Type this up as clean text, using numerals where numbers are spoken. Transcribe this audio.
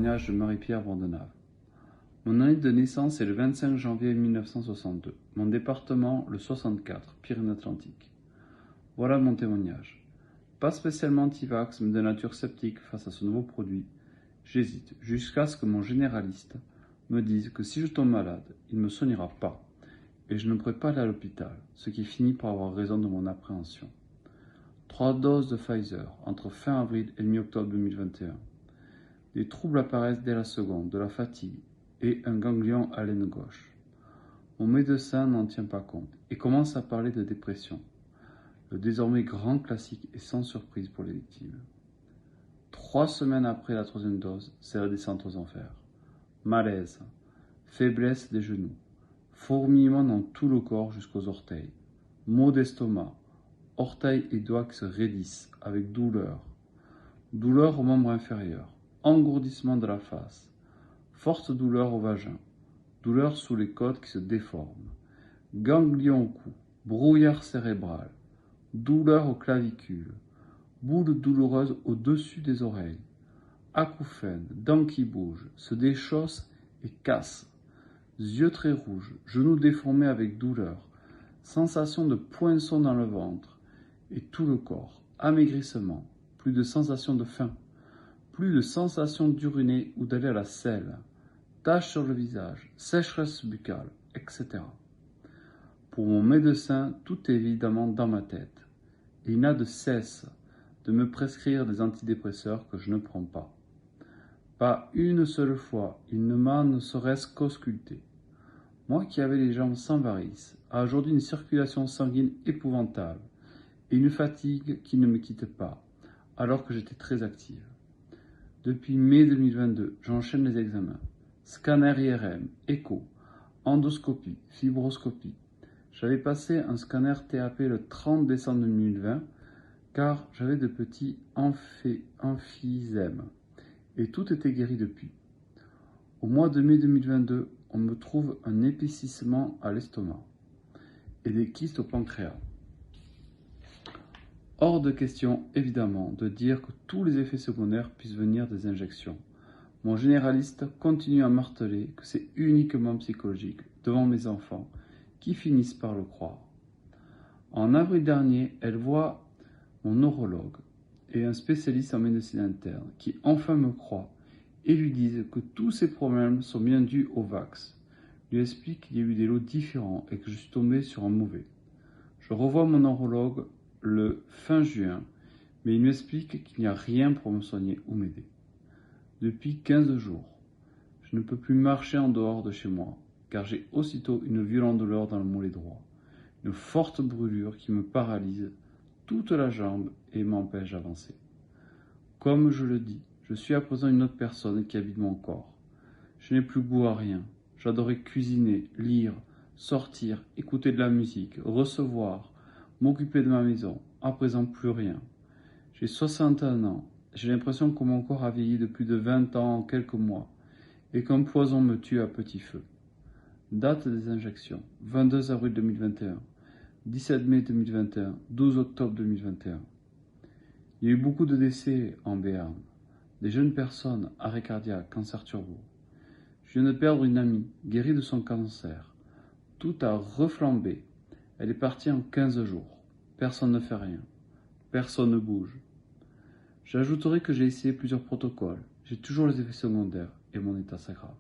témoignage de Marie-Pierre Bordenave. Mon année de naissance est le 25 janvier 1962. Mon département, le 64, Pyrénées-Atlantiques. Voilà mon témoignage. Pas spécialement anti-vax, mais de nature sceptique face à ce nouveau produit. J'hésite, jusqu'à ce que mon généraliste me dise que si je tombe malade, il ne me soignera pas, et je ne pourrai pas aller à l'hôpital, ce qui finit par avoir raison de mon appréhension. 3 doses de Pfizer entre fin avril et mi-octobre 2021. Des troubles apparaissent dès la seconde, de la fatigue et un ganglion à l'aine gauche. Mon médecin n'en tient pas compte et commence à parler de dépression, le désormais grand classique et sans surprise pour les victimes. 3 semaines après la 3e dose, c'est la descente aux enfers. Malaise, faiblesse des genoux, fourmillement dans tout le corps jusqu'aux orteils, maux d'estomac, orteils et doigts qui se raidissent avec douleur, douleur aux membres inférieurs, engourdissement de la face, forte douleur au vagin, douleur sous les côtes qui se déforment, ganglion au cou, brouillard cérébral, douleur aux clavicules, boules douloureuses au-dessus des oreilles, acouphènes, dents qui bougent, se déchaussent et cassent, yeux très rouges, genoux déformés avec douleur, sensation de poinçon dans le ventre et tout le corps, amaigrissement, plus de sensation de faim, plus de sensation d'uriner ou d'aller à la selle, taches sur le visage, sécheresse buccale, etc. Pour mon médecin, tout est évidemment dans ma tête. Et il n'a de cesse de me prescrire des antidépresseurs que je ne prends pas. Pas une seule fois, il ne m'a ne serait-ce qu'ausculté. Moi qui avais les jambes sans varices, a aujourd'hui une circulation sanguine épouvantable et une fatigue qui ne me quitte pas, alors que j'étais très active. Depuis mai 2022, j'enchaîne les examens. Scanner IRM, écho, endoscopie, fibroscopie. J'avais passé un scanner TAP le 30 décembre 2020 car j'avais de petits emphysèmes et tout était guéri depuis. Au mois de mai 2022, on me trouve un épaississement à l'estomac et des kystes au pancréas. Hors de question, évidemment, de dire que tous les effets secondaires puissent venir des injections. Mon généraliste continue à marteler que c'est uniquement psychologique devant mes enfants qui finissent par le croire. En avril dernier, elle voit mon neurologue et un spécialiste en médecine interne qui enfin me croient et lui disent que tous ces problèmes sont bien dus au vax. Lui explique qu'il y a eu des lots différents et que je suis tombé sur un mauvais. Je revois mon neurologue le fin juin, mais il m'explique qu'il n'y a rien pour me soigner ou m'aider. Depuis 15 jours, je ne peux plus marcher en dehors de chez moi, car j'ai aussitôt une violente douleur dans le mollet droit, une forte brûlure qui me paralyse toute la jambe et m'empêche d'avancer. Comme je le dis, je suis à présent une autre personne qui habite mon corps. Je n'ai plus goût à rien. J'adorais cuisiner, lire, sortir, écouter de la musique, recevoir, m'occuper de ma maison. À présent, plus rien. J'ai 61 ans. J'ai l'impression que mon corps a vieilli de plus de 20 ans en quelques mois et qu'un poison me tue à petit feu. Date des injections, 22 avril 2021, 17 mai 2021, 12 octobre 2021. Il y a eu beaucoup de décès en Béarn. Des jeunes personnes, arrêt cardiaque, cancer turbo. Je viens de perdre une amie, guérie de son cancer. Tout a reflambé. Elle est partie en 15 jours. Personne ne fait rien. Personne ne bouge. J'ajouterai que j'ai essayé plusieurs protocoles. J'ai toujours les effets secondaires et mon état s'aggrave.